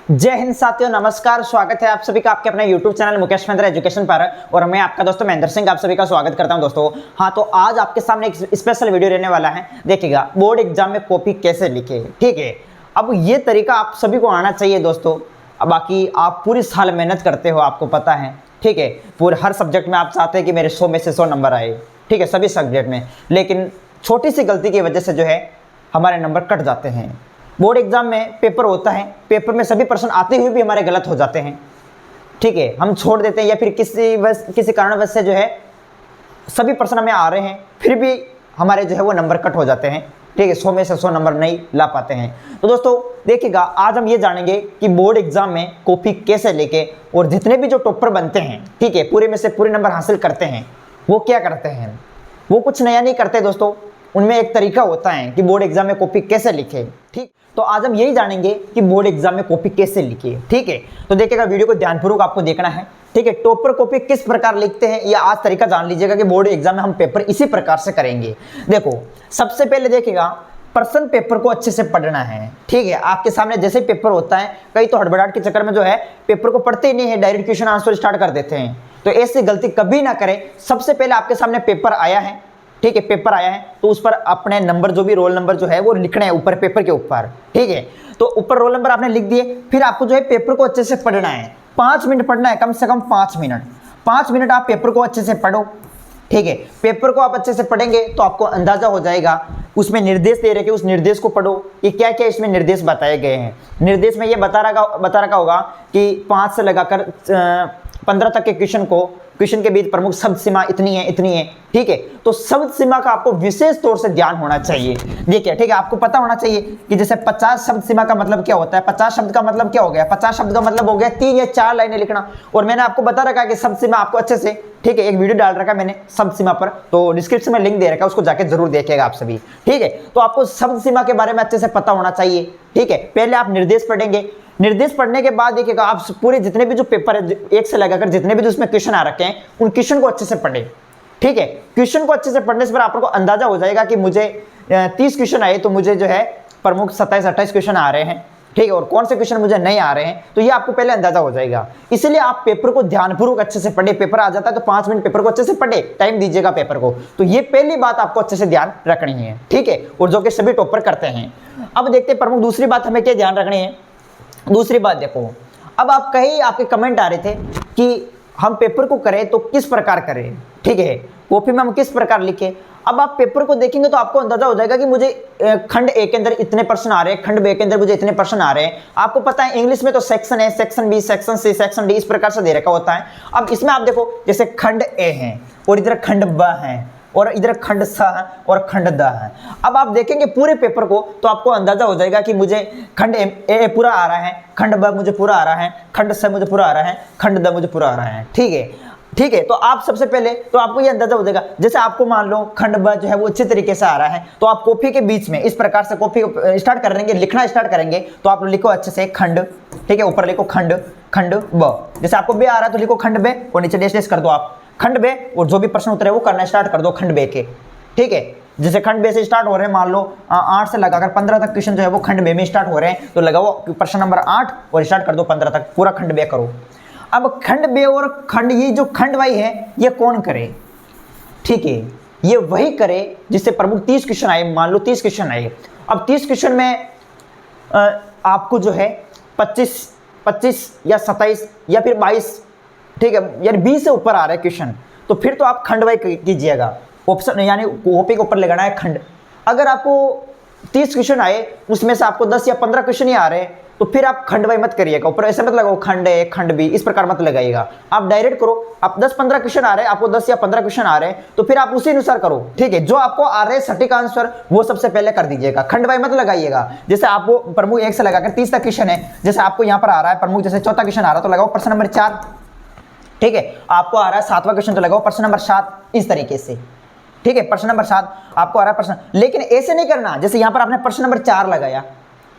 जय हिंद साथियों, नमस्कार। स्वागत है आप सभी का आपके अपने YouTube channel Mukesh Mahendra education पर। और मैं आपका दोस्तों महेंद्र सिंह आप सभी का स्वागत करता हूं दोस्तों। हाँ, तो आज आपके सामने एक स्पेशल वीडियो रहने वाला है। देखिएगा, बोर्ड एग्जाम में कॉपी कैसे लिखे। ठीक है, अब ये तरीका आप सभी को आना चाहिए दोस्तों। अब बाकी आप पूरी साल मेहनत करते हो, आपको पता है। ठीक है, पूरे हर सब्जेक्ट में आप चाहते हैं कि मेरे 100 में से 100 नंबर आए। ठीक है, सभी सब्जेक्ट में। लेकिन छोटी सी गलती की वजह से जो है हमारे नंबर कट जाते हैं। बोर्ड एग्जाम में पेपर होता है, पेपर में सभी प्रश्न आते हुए भी हमारे गलत हो जाते हैं। ठीक है, हम छोड़ देते हैं या फिर किसी कारणवश से जो है सभी प्रश्न हमें आ रहे हैं, फिर भी हमारे जो है वो नंबर कट हो जाते हैं। ठीक है, 100 में से 100 नंबर नहीं ला पाते हैं। तो दोस्तों देखिएगा, आज हम ये जानेंगे कि बोर्ड एग्जाम में कॉपी कैसे लेके और जितने भी जो टॉपर बनते हैं, ठीक है, पूरे में से पूरे नंबर हासिल करते हैं, वो क्या करते हैं। वो कुछ नया नहीं करते दोस्तों, उनमें एक तरीका होता है कि बोर्ड एग्जाम में कॉपी कैसे लिखे। ठीक, तो आज हम यही जानेंगे कि बोर्ड एग्जाम में कॉपी कैसे लिखे। ठीक है, तो देखिएगा, वीडियो को ध्यानपूर्वक आपको देखना है। ठीक है, टॉपर कॉपी किस प्रकार लिखते हैं ये आज तरीका जान लीजिएगा कि बोर्ड एग्जाम में हम पेपर इसी प्रकार से करेंगे। देखो, सबसे पहले देखिएगा, प्रश्न पेपर को अच्छे से पढ़ना है। ठीक है, आपके सामने जैसे पेपर होता है, कई तो हड़बड़ाहट के चक्कर में जो है पेपर को पढ़ते ही नहीं है, डायरेक्ट क्वेश्चन आंसर स्टार्ट कर देते हैं। तो ऐसी गलती कभी ना करें। सबसे पहले आपके सामने पेपर आया है, ठीक है, पेपर आया है तो उस पर अपने नंबर, जो भी रोल नंबर जो है वो लिखना है ऊपर पेपर के ऊपर। ठीक है, तो ऊपर रोल नंबर आपने लिख दिए, फिर आपको जो है पेपर को अच्छे से पढ़ना है। 5 मिनट पढ़ना है, कम से कम 5 मिनट। 5 मिनट आप पेपर को अच्छे से पढ़ो। ठीक है, पेपर को आप अच्छे से पढ़ेंगे तो आपको अंदाजा हो जाएगा। उसमें निर्देश दे रखे, उस निर्देश को पढ़ो कि क्या क्या इसमें निर्देश बताए गए हैं। निर्देश में ये बता रखा होगा कि 5 से लगाकर 15 तक के क्वेश्चन के बीच प्रमुख शब्द सीमा इतनी है। ठीक है, तो शब्द सीमा का आपको विशेष तौर से ध्यान होना चाहिए। देखिए, ठीक है, आपको पता होना चाहिए कि जैसे 50 शब्द सीमा का मतलब क्या होता है। 50 शब्द का मतलब क्या हो गया? 50 शब्द का मतलब हो गया 3 या 4 लाइनें लिखना। और मैंने आपको बता रखा है कि शब्द सीमा आपको अच्छे से, ठीक है, एक वीडियो डाल रखा है मैंने शब्द सीमा पर, तो डिस्क्रिप्शन में लिंक दे रखा है, उसको जाके जरूर देखिएगा आप सभी। ठीक है, तो आपको शब्द सीमा के बारे में अच्छे से पता होना चाहिए। ठीक है, पहले आप निर्देश पढ़ेंगे। निर्देश पढ़ने के बाद देखिएगा, आप पूरे जितने भी जो पेपर है, एक से लगाकर जितने भी जो उसमें क्वेश्चन आ रखे हैं, उन क्वेश्चन को अच्छे से पढ़ें। ठीक है, क्वेश्चन को अच्छे से पढ़ने से पर आपको अंदाजा हो जाएगा कि मुझे 30 क्वेश्चन आए तो मुझे जो है प्रमुख 27-28 क्वेश्चन आ रहे हैं। ठीक है, और कौन से क्वेश्चन मुझे नहीं आ रहे हैं, तो ये आपको पहले अंदाजा हो जाएगा। इसलिए आप पेपर को ध्यानपूर्वक अच्छे से पढ़े। पेपर आ जाता है तो 5 मिनट पेपर को अच्छे से पढ़े, टाइम दीजिएगा पेपर को। तो ये पहली बात आपको अच्छे से ध्यान रखनी है। ठीक है, और जो कि सभी टॉपर करते हैं। अब देखते हैं प्रमुख दूसरी बात हमें क्या ध्यान रखनी है। दूसरी बात देखो, अब आप कहीं आपके कमेंट आ रहे थे कि हम पेपर को करें तो किस प्रकार करें। ठीक है, कॉपी में हम किस प्रकार लिखें। अब आप पेपर को देखेंगे तो आपको अंदाजा हो जाएगा कि मुझे खंड ए के अंदर इतने प्रश्न आ रहे हैं, खंड बी के अंदर मुझे इतने प्रश्न आ रहे हैं। आपको पता है इंग्लिश में तो सेक्शन है, section B, section C, section D, इस प्रकार से दे रखा होता है। अब इसमें आप देखो, जैसे खंड ए है और इधर खंड ब है और इधर खंड स है और खंड द है। अब आप देखेंगे पूरे पेपर को तो आपको अंदाजा हो जाएगा कि मुझे खंड ए पूरा आ रहा है, खंड ब मुझे पूरा आ रहा है, खंड स मुझे पूरा आ रहा है, खंड द मुझे पूरा आ रहा है। ठीक है, तो आप सबसे पहले तो आपको ये अंदाजा हो जाएगा। जैसे आपको मान लो खंड ब जो है वो अच्छे तरीके से आ रहा है, तो आप कॉपी के बीच में इस प्रकार से कॉपी स्टार्ट करेंगे, लिखना स्टार्ट करेंगे। तो आप लिखो अच्छे से खंड, ठीक है, ऊपर लिखो खंड ब। जैसे आपको बे आ रहा है तो लिखो खंड बे और नीचे डैश कर दो आप खंड बे, और जो भी प्रश्न उत्तर है वो करना स्टार्ट कर दो खंड बे के। ठीक है, जैसे खंड बे से स्टार्ट हो रहे हैं, मान लो 8 से लगाकर 15 तक क्वेश्चन जो है वो खंड बे में स्टार्ट हो रहे हैं, तो लगाओ प्रश्न नंबर 8 और स्टार्ट कर दो 15 तक, पूरा खंड बे करो। अब खंड बे और खंड, ये जो खंड वाई है ये कौन करे? ठीक है, ये वही करे जिससे प्रमुख 30 क्वेश्चन आए। मान लो 30 क्वेश्चन आए। अब 30 क्वेश्चन में आपको जो है 25 या 27 या फिर 22, ठीक है, यानी 20 से ऊपर आ रहा है क्वेश्चन, तो फिर तो आप खंड वाई कीजिएगा। ऑप्शन यानी कॉपी के ऊपर लगाना है खंड। अगर आपको 30 क्वेश्चन आए, उसमें से आपको 10 या 15 क्वेश्चन ही आ रहे हैं, तो फिर आप खंड वाई मत करिएगा। ऊपर ऐसे मत लगाओ खंड ए खंड बी, इस प्रकार मत लगाइएगा। आप डायरेक्ट करो। आप 10-15 क्वेश्चन आ रहे हैं, आपको 10 या 15 क्वेश्चन आ रहे हैं, तो फिर आप उसी अनुसार करो। ठीक है, जो आपको आ रहे हैं सटीक आंसर वो सबसे पहले कर दीजिएगा, खंड वाई मत लगाइएगा। जैसे आपको प्रमुख 1 से लगाकर 30 तक क्वेश्चन है, जैसे आपको यहाँ पर आ रहा है प्रमुख, जैसे चौथा क्वेश्चन आ रहा है तो लगाओ प्रश्न नंबर 4। ठीक है, आपको आ रहा है 7वां क्वेश्चन तो लगाओ प्रश्न नंबर 7, इस तरीके से। ठीक है, प्रश्न नंबर 7 आपको आ रहा है प्रश्न, लेकिन ऐसे नहीं करना जैसे यहाँ पर आपने प्रश्न नंबर 4 लगाया,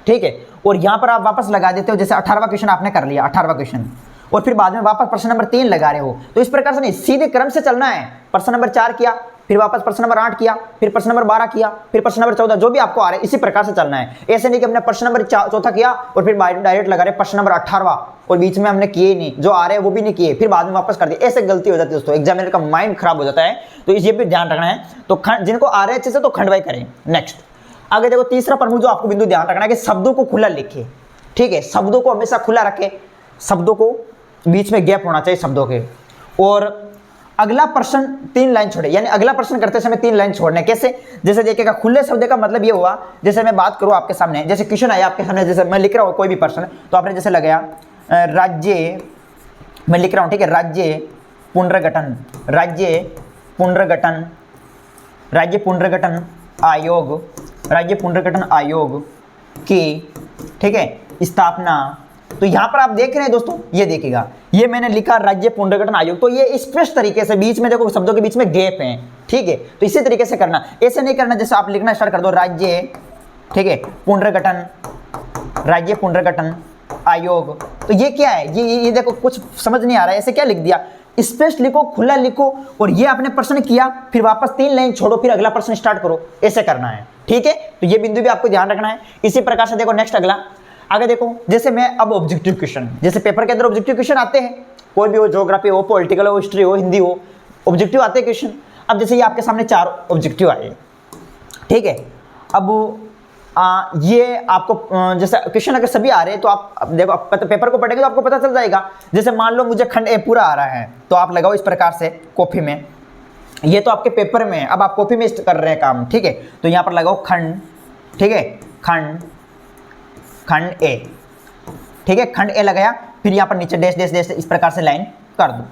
ठीक है, और यहाँ पर आप वापस लगा देते हो, जैसे 18वां क्वेश्चन आपने कर लिया, 18वां क्वेश्चन, और फिर बाद में वापस प्रश्न नंबर 3 लगा रहे हो। तो इस प्रकार से नहीं, सीधे क्रम से चलना है। प्रश्न नंबर 4 किया, फिर वापस प्रश्न नंबर 8 किया, फिर प्रश्न नंबर 12 किया, फिर प्रश्न नंबर 14, जो भी आपको आ रहा है इसी प्रकार से चलना है। ऐसे नहीं कि हमने प्रश्न नंबर 4 किया और फिर डायरेक्ट लगा रहे प्रश्न नंबर 18 और बीच में हमने किए नहीं, जो आ रहे हैं वो भी नहीं किए, फिर बाद में वापस कर दिए। ऐसे गलती हो जाती है दोस्तों, एग्जामिनर का माइंड खराब हो जाता है, तो ये भी ध्यान रखना है। तो जिनको आ रहे हैं अच्छे से तो खंडवाई करें। नेक्स्ट आगे देखो, तीसरा प्रमुख जो आपको बिंदु ध्यान रखना है कि शब्दों को खुला लिखे। ठीक है, शब्दों को हमेशा खुला रखें, शब्दों को बीच में गैप होना चाहिए शब्दों के। और अगला प्रश्न 3 लाइन छोड़े, यानी अगला प्रश्न करते समय 3 लाइन छोड़ने। कैसे? जैसे देखिएगा, खुले शब्द का मतलब ये हुआ, जैसे मैं बात करूं आपके सामने, जैसे क्वेश्चन आया आपके सामने, जैसे मैं लिख रहा हूं कोई भी प्रश्न, तो आपने जैसे लगाया राज्य, मैं लिख रहा हूं, ठीक है, राज्य पुनर्गठन, राज्य पुनर्गठन, राज्य पुनर्गठन आयोग, राज्य पुनर्गठन आयोग की, ठीक है, स्थापना। तो यहां पर आप देख रहे हैं दोस्तों, ये देखिएगा, ये मैंने लिखा राज्य पुनर्गठन आयोग, तो ये स्पष्ट तरीके से बीच में देखो शब्दों के बीच में गैप है। ठीक है, तो इसी तरीके से करना, ऐसे नहीं करना जैसे आप लिखना स्टार्ट कर दो राज्य, ठीक है, पुनर्गठन, राज्य पुनर्गठन आयोग। तो ये क्या है? ये देखो कुछ समझ नहीं आ रहा है, ऐसे क्या लिख दिया? स्पष्ट लिखो, खुला लिखो, और ये आपने प्रश्न किया, फिर वापस 3 लाइन छोड़ो, फिर अगला प्रश्न स्टार्ट करो, ऐसे करना है। ठीक है, तो ये बिंदु भी आपको ध्यान रखना है। इसी प्रकार से देखो नेक्स्ट अगला, आगे देखो, जैसे मैं अब ऑब्जेक्टिव क्वेश्चन, जैसे पेपर के अंदर ऑब्जेक्टिव क्वेश्चन आते हैं, कोई भी हो, ज्योग्राफी हो, पॉलिटिकल हो, हिस्ट्री हो, हिंदी हो, ऑब्जेक्टिव आते हैं क्वेश्चन। अब जैसे ये आपके सामने 4 ऑब्जेक्टिव आए, ठीक है, अब ये आपको जैसे क्वेश्चन अगर सभी आ रहे हैं तो आप देखो, पेपर को पढ़ेंगे तो आपको पता चल जाएगा। जैसे मान लो मुझे खंड ए पूरा आ रहा है, तो आप लगाओ इस प्रकार से कॉपी में, ये तो आपके पेपर में है, अब आप कॉपी में कर रहे हैं काम। ठीक है, तो यहाँ पर लगाओ खंड, ठीक है, खंड ए, ठीक है, खंड ए लगाया, फिर यहाँ पर नीचे डैश डैश डैश इस प्रकार से लाइन कर दो,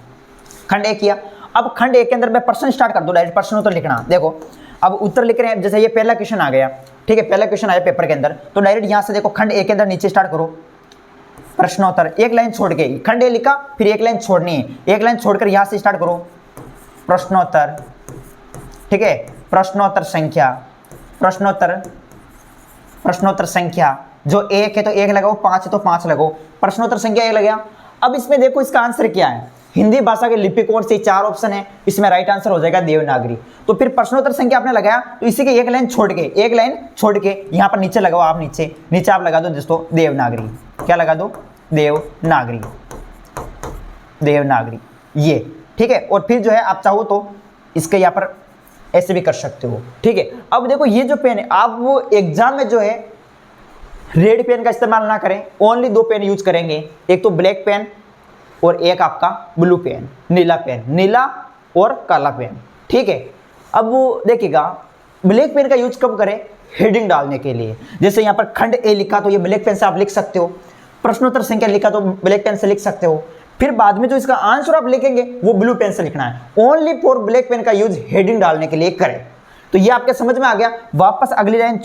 खंड ए किया। अब खंड ए के अंदर मैं प्रश्न स्टार्ट कर दो, डायरेक्ट प्रश्न उत्तर लिखना। देखो अब उत्तर लिख रहे हैं, जैसे ये पहला क्वेश्चन आ गया, ठीक है, पहला क्वेश्चन आया पेपर के अंदर, तो डायरेक्ट यहाँ से देखो खंड ए के अंदर नीचे स्टार्ट करो, प्रश्नोत्तर, एक लाइन छोड़ के खंड ए लिखा, फिर एक लाइन छोड़नी है, एक लाइन छोड़कर यहाँ से स्टार्ट करो प्रश्नोत्तर, ठीक है, प्रश्नोत्तर संख्या, प्रश्नोत्तर संख्या, जो 1 है तो 1 लगाओ, 5 है तो 5 लगाओ, प्रश्नोत्तर संख्या 1 लगा। अब इसमें देखो इसका आंसर क्या है, हिंदी भाषा के लिपि कौन सी, 4 ऑप्शन है, इसमें राइट आंसर हो जाएगा देवनागरी। तो फिर प्रश्नोत्तर संख्या आपने लगाया, तो इसी के एक लाइन छोड़ के यहाँ पर नीचे लगाओ, आप नीचे आप लगा दो दोस्तों देवनागरी, क्या लगा दो, देवनागरी, ये ठीक है। और फिर जो है आप चाहो तो इसके यहाँ पर ऐसे भी कर सकते हो। ठीक है, अब देखो ये जो पेन है, आप वो एग्जाम में जो है रेड पेन का इस्तेमाल ना करें, ओनली 2 पेन यूज करेंगे, एक तो ब्लैक पेन और एक आपका ब्लू पेन, नीला और काला पेन। ठीक है, अब वो देखिएगा ब्लैक पेन का यूज कब करें, हेडिंग डालने के लिए। जैसे यहाँ पर खंड ए लिखा तो ये ब्लैक पेन से आप लिख सकते हो, प्रश्नोत्तर संख्या लिखा तो ब्लैक पेन से लिख सकते हो, फिर बाद में जो इसका आंसर आप लिखेंगे वो ब्लू पेन से लिखना है। ओनली फॉर ब्लैक पेन का यूज हेडिंग डालने के लिए करें। तो ये आपके समझ में आ गया। वापस अगली लाइन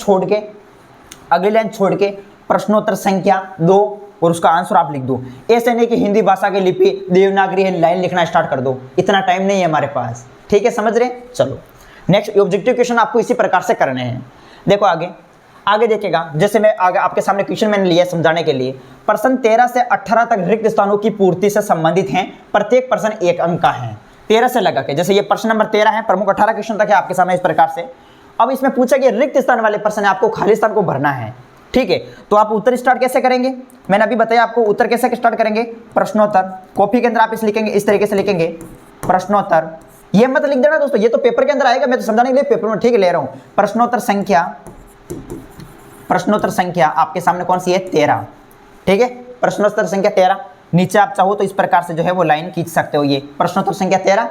छोड़ के प्रश्नोत्तर संख्या 2 और उसका आंसर आप लिख दो। ऐसे नहीं कि हिंदी भाषा की लिपि देवनागरी है, लाइन लिखना स्टार्ट कर दो, इतना टाइम नहीं है हमारे पास। ठीक है, समझ रहे हैं? चलो नेक्स्ट ऑब्जेक्टिव क्वेश्चन आपको इसी प्रकार से करने हैं। देखो आगे देखिएगा, जैसे मैं आगे आपके सामने क्वेश्चन मैंने लिया समझाने के लिए। प्रश्न 13 से 18 तक रिक्त स्थानों की पूर्ति से संबंधित हैं, प्रत्येक प्रश्न 1 अंक का है। 13 से लगा के, जैसे ये प्रश्न नंबर 13 है, प्रमुख 18 क्वेश्चन तक है आपके सामने इस प्रकार से। अब इसमें पूछा कि रिक्त स्थान वाले प्रश्न आपको खाली स्थान को भरना है। ठीक है, तो आप उत्तर स्टार्ट कैसे करेंगे, मैंने अभी बताया आपको। उत्तर कैसे स्टार्ट करेंगे, प्रश्नोत्तर, कॉपी के अंदर आप इस लिखेंगे, इस तरीके से लिखेंगे प्रश्नोत्तर। ये मत लिख देना दोस्तों, ये तो पेपर के अंदर आएगा, मैं तो समझाने के लिए पेपर में ठीक ले रहा हूं। प्रश्नोत्तर संख्या आपके सामने कौन सी है, 13। ठीक है, प्रश्नोत्तर संख्या 13। नीचे आप चाहो तो इस प्रकार से जो है वो लाइन खींच सकते हो, ये प्रश्नोत्तर संख्या 13।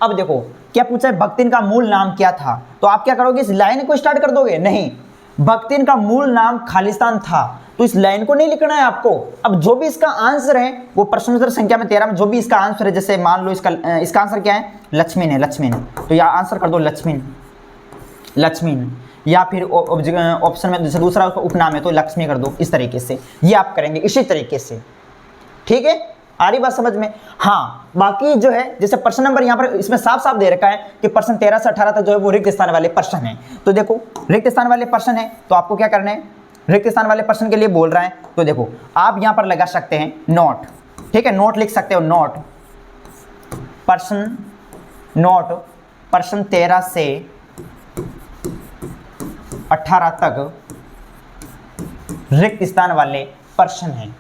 अब देखो क्या पूछा है, भक्तिन का मूल नाम क्या था। तो आप क्या करोगे, इस लाइन को स्टार्ट कर दोगे, नहीं, भक्तिन का मूल नाम खालिस्तान था, तो इस लाइन को नहीं लिखना है आपको। अब जो भी इसका आंसर है वो प्रश्नोत्तर संख्या में 13 में जो भी इसका आंसर है, जैसे मान लो इसका आंसर क्या है, लक्ष्मीन है, तो यहाँ आंसर कर दो लक्ष्मीन, या फिर ऑप्शन में जैसे दूसरा उसका उपनाम है तो लक्ष्मी कर दो। इस तरीके से ये आप करेंगे, इसी तरीके से। ठीक है, आ रही बात समझ में? हाँ, बाकी जो है जैसे प्रश्न नंबर यहाँ पर इसमें साफ साफ दे रखा है कि प्रश्न 13 से 18 तक जो है वो रिक्त स्थान वाले प्रश्न है। तो देखो रिक्त स्थान वाले प्रश्न है, तो आपको क्या करना है, रिक्त स्थान वाले प्रश्न के लिए बोल रहा है, तो देखो आप यहाँ पर लगा सकते हैं नोट। ठीक है, नोट लिख सकते हो, नोट प्रश्न, नोट प्रश्न 13 से 18 तक रिक्त स्थान वाले प्रश्न हैं।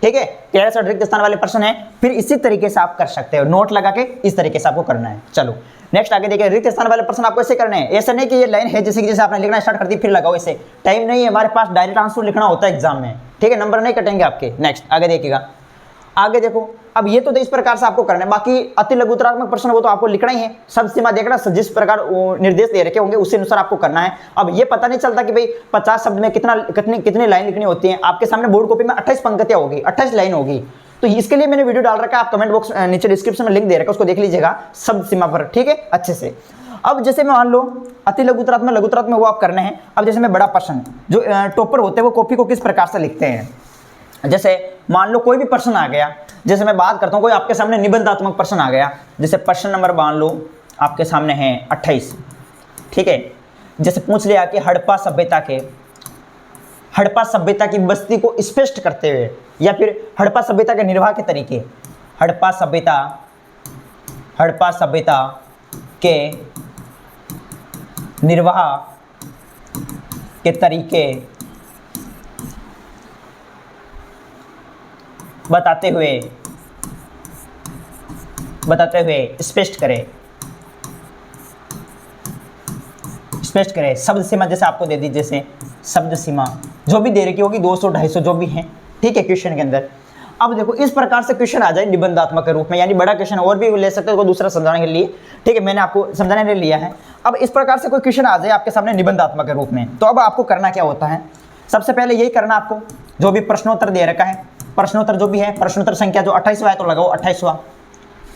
ठीक है, 13 से रिक्त स्थान वाले प्रश्न हैं। फिर इसी तरीके से आप कर सकते हो, नोट लगा के इस तरीके से आपको करना है। चलो नेक्स्ट आगे देखिए, रिक्त स्थान वाले प्रश्न आपको ऐसे करने हैं। ऐसे नहीं कि ये लाइन है जैसे आपने लिखना स्टार्ट कर दी फिर लगाओ, ऐसे टाइम नहीं है हमारे पास, डायरेक्ट आंसर लिखना होता है एग्जाम में। ठीक है, नंबर नहीं कटेंगे आपके। नेक्स्ट आगे देखिएगा, आगे देखो, अब ये तो इस प्रकार से आपको करना है। बाकी अति लघुतरात्मक प्रश्न वो तो आपको लिखना ही है, सब सीमा देखना, जिस प्रकार निर्देश दे रखे होंगे उसी अनुसार आपको करना है। अब ये पता नहीं चलता कि भाई 50 शब्द में कितनी लाइन लिखनी होती है। आपके सामने बोर्ड कॉपी में 28 पंक्तियां होगी, 28 लाइन होगी। तो इसके लिए मैंने वीडियो डाल रखा है, आप कमेंट बॉक्स नीचे डिस्क्रिप्शन में लिंक दे रखा है, उसको देख लीजिएगा शब्द सीमा पर। ठीक है, अच्छे से। अब जैसे मैं मान लो अति लघुतरात्मक लघुतरात्मक वो आप करने हैं। अब जैसे मैं बड़ा प्रश्न, जो टॉपर होते हैं वो कॉपी को किस प्रकार से लिखते हैं, जैसे मान लो कोई भी प्रश्न आ गया, जैसे मैं बात करता हूँ कोई आपके सामने निबंधात्मक प्रश्न आ गया, जैसे प्रश्न नंबर मान लो आपके सामने है 28। ठीक है, जैसे पूछ लिया कि हड़प्पा सभ्यता की बस्ती को स्पष्ट करते हुए, या फिर हड़प्पा सभ्यता के निर्वाह के तरीके, हड़प्पा सभ्यता के निर्वाह के तरीके बताते हुए स्पष्ट करें। शब्द सीमा जैसे आपको दे दी, जैसे शब्द सीमा जो भी दे रखी होगी 200-250 जो भी है। ठीक है, क्वेश्चन के अंदर। अब देखो इस प्रकार से क्वेश्चन आ जाए निबंधात्मक के रूप में, यानी बड़ा क्वेश्चन और भी ले सकते हो, दूसरा समझाने के लिए। ठीक है, मैंने आपको समझाने के लिए लिया है। अब इस प्रकार से कोई क्वेश्चन आ जाए आपके सामने निबंधात्मक के रूप में, तो अब आपको करना क्या होता है, सबसे पहले यही करना आपको, जो भी प्रश्नोत्तर दे रखा है, प्रश्नोत्तर जो भी है, प्रश्नोत्तर संख्या जो 28वां है तो लगाओ 28वां।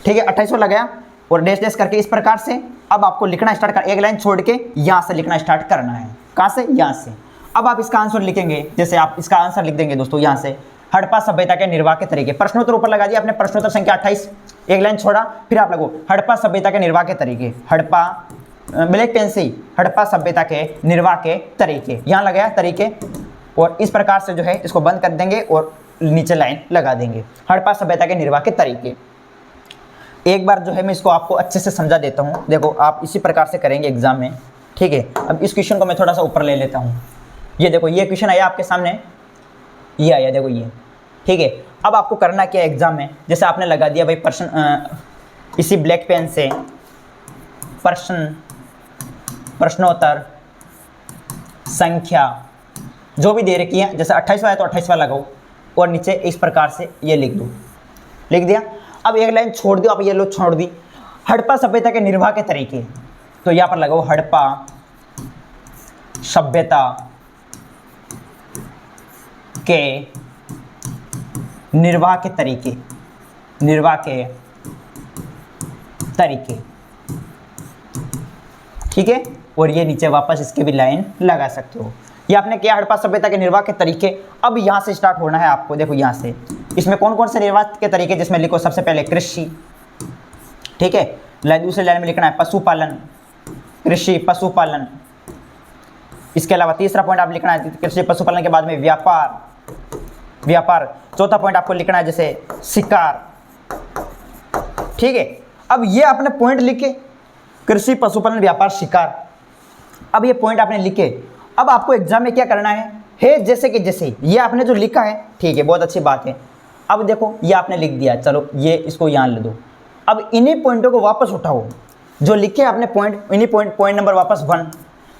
ठीक है, 28वां लगाया और डैश करके इस प्रकार से अब आपको लिखना स्टार्ट कर, एक लाइन छोड़ के यहाँ से लिखना स्टार्ट करना है। कहाँ से? यहाँ से। अब आप इसका आंसर लिखेंगे, जैसे आप इसका आंसर लिख देंगे दोस्तों यहाँ से, हड़प्पा सभ्यता के निर्वाह के तरीके। प्रश्नोत्तर ऊपर लगा दिया आपने, प्रश्नोत्तर संख्या 28, एक लाइन छोड़ा, फिर आप लगो हड़प्पा सभ्यता के निर्वाह के तरीके, हड़प्पा ब्लैक पेन से हड़प्पा सभ्यता के निर्वाह के तरीके, यहाँ लगाया तरीके, और इस प्रकार से जो है इसको बंद कर देंगे और नीचे लाइन लगा देंगे, हड़प्पा सभ्यता के निर्वाह के तरीके। एक बार जो है मैं इसको आपको अच्छे से समझा देता हूँ। देखो आप इसी प्रकार से करेंगे एग्जाम में। ठीक है, अब इस क्वेश्चन को मैं थोड़ा सा ऊपर ले लेता हूँ। ये देखो ये क्वेश्चन आया आपके सामने, ये आया देखो ये। ठीक है, अब आपको करना क्या एग्जाम में, जैसे आपने लगा दिया भाई प्रश्न, इसी ब्लैक पेन से प्रश्नोत्तर संख्या जो भी दे रखी है, जैसे 28वां है तो 28वां लगाओ और नीचे इस प्रकार से ये लिख दो, लिख दिया। अब एक लाइन छोड़ दो, आप ये लो छोड़ दी, हड़प्पा सभ्यता के निर्वाह के तरीके, तो यहाँ पर लगाओ हड़प्पा सभ्यता के निर्वाह के तरीके, ठीक है, और ये नीचे वापस इसके भी लाइन लगा सकते हो। ये आपने किया हड़प्पा सभ्यता के निर्वाह के तरीके। अब यहाँ से स्टार्ट होना है आपको, देखो यहाँ से, इसमें कौन कौन से निर्वाह के तरीके, जिसमें लिखो सबसे पहले कृषि। ठीक है, दूसरे लाइन में लिखना है पशुपालन, कृषि पशुपालन। इसके अलावा तीसरा पॉइंट आप लिखना है कृषि पशुपालन के बाद में व्यापार। चौथा पॉइंट आपको लिखना है जैसे शिकार। ठीक है, अब ये आपने पॉइंट लिखे, कृषि पशुपालन व्यापार शिकार। अब ये पॉइंट आपने लिखे, अब आपको एग्जाम में क्या करना है जैसे कि जैसे ये आपने जो लिखा है, ठीक है, बहुत अच्छी बात है। अब देखो ये आपने लिख दिया, चलो ये इसको यहाँ ले दो। अब इन्हीं पॉइंटों को वापस उठाओ, जो लिखे आपने पॉइंट, इन्हीं पॉइंट नंबर वापस 1,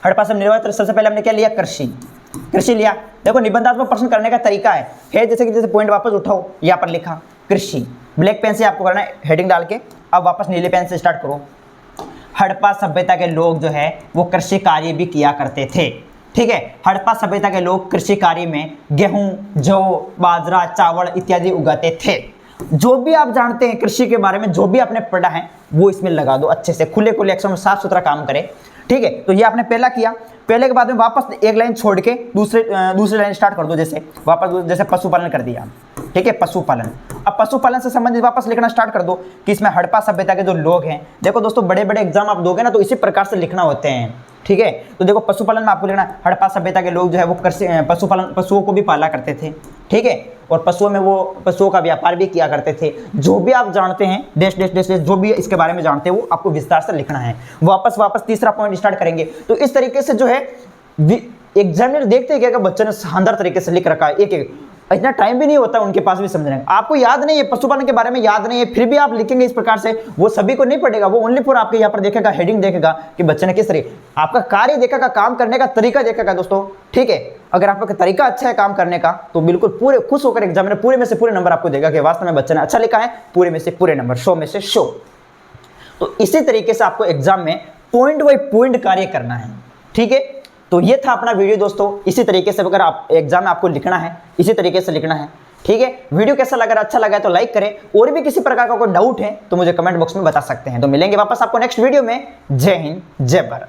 हड़प्पा से निर्वाह। सबसे पहले हमने क्या लिया, कृषि लिया। देखो निबंधात्मक प्रश्न करने का तरीका है जैसे कि जैसे पॉइंट वापस उठाओ, यहाँ पर लिखा कृषि, ब्लैक पेन से आपको करना है हेडिंग डाल के। अब वापस नीले पेन से स्टार्ट करो। हड़प्पा सभ्यता के लोग जो है वो कृषि कार्य भी किया करते थे। ठीक है, हड़प्पा सभ्यता के लोग कृषि कार्य में गेहूं, जौ, बाजरा, चावल इत्यादि उगाते थे। जो भी आप जानते हैं कृषि के बारे में, जो भी आपने पढ़ा है वो इसमें लगा दो अच्छे से, खुले अक्षरों में साफ सुथरा काम करे। ठीक है, तो ये आपने पहला किया, पहले के बाद में वापस एक लाइन छोड़ के दूसरी लाइन स्टार्ट कर दो, जैसे वापस जैसे पशुपालन कर दिया। ठीक है, पशुपालन। अब पशुपालन से संबंधित वापस लिखना स्टार्ट कर दो कि इसमें हड़प्पा सभ्यता के जो लोग हैं, देखो दोस्तों बड़े बड़े एग्जाम आप दोगे ना तो इसी प्रकार से लिखना होते हैं। ठीक है, तो देखो पशुपालन में आपको लिखना हड़प्पा सभ्यता के लोग जो है वो कृषि पशुपालन, पशुओं को भी पाला करते थे। ठीक है, और पशुओं का व्यापार भी किया करते थे। जो भी आप जानते हैं डैश डैश डैश डैश, जो भी इसके बारे में जानते हैं वो आपको विस्तार से लिखना है। वापस तीसरा पॉइंट स्टार्ट करेंगे। तो इस तरीके से जो है एग्जामिनर देखते हैं कि बच्चे ने शानदार तरीके से लिख रखा है, एक इतना टाइम भी नहीं होता उनके पास भी समझने का। आपको याद नहीं है, पशुपालन के बारे में याद नहीं है, फिर भी आप लिखेंगे इस प्रकार से, वो सभी को नहीं पढ़ेगा, वो ओनली फॉर आपके यहाँ पर देखेगा, हेडिंग देखेगा कि बच्चे ने किस तरीके, आपका कार्य देखेगा, काम करने का तरीका देखेगा दोस्तों, ठीक है। अगर आपका तरीका अच्छा है काम करने का तो बिल्कुल पूरे खुश होकर एग्जामिनर पूरे में से पूरे नंबर आपको देगा कि वास्तव में बच्चे ने अच्छा लिखा है, पूरे में से पूरे नंबर, 100 में से 100। तो इसी तरीके से आपको एग्जाम में पॉइंट बाई पॉइंट कार्य करना है, ठीक है। तो ये था अपना वीडियो दोस्तों। इसी तरीके से अगर आप एग्जाम में आपको लिखना है, इसी तरीके से लिखना है, ठीक है। वीडियो कैसा लगा, अच्छा लगा है तो लाइक करें, और भी किसी प्रकार का कोई डाउट है तो मुझे कमेंट बॉक्स में बता सकते हैं। तो मिलेंगे वापस आपको नेक्स्ट वीडियो में। जय हिंद, जय भारत।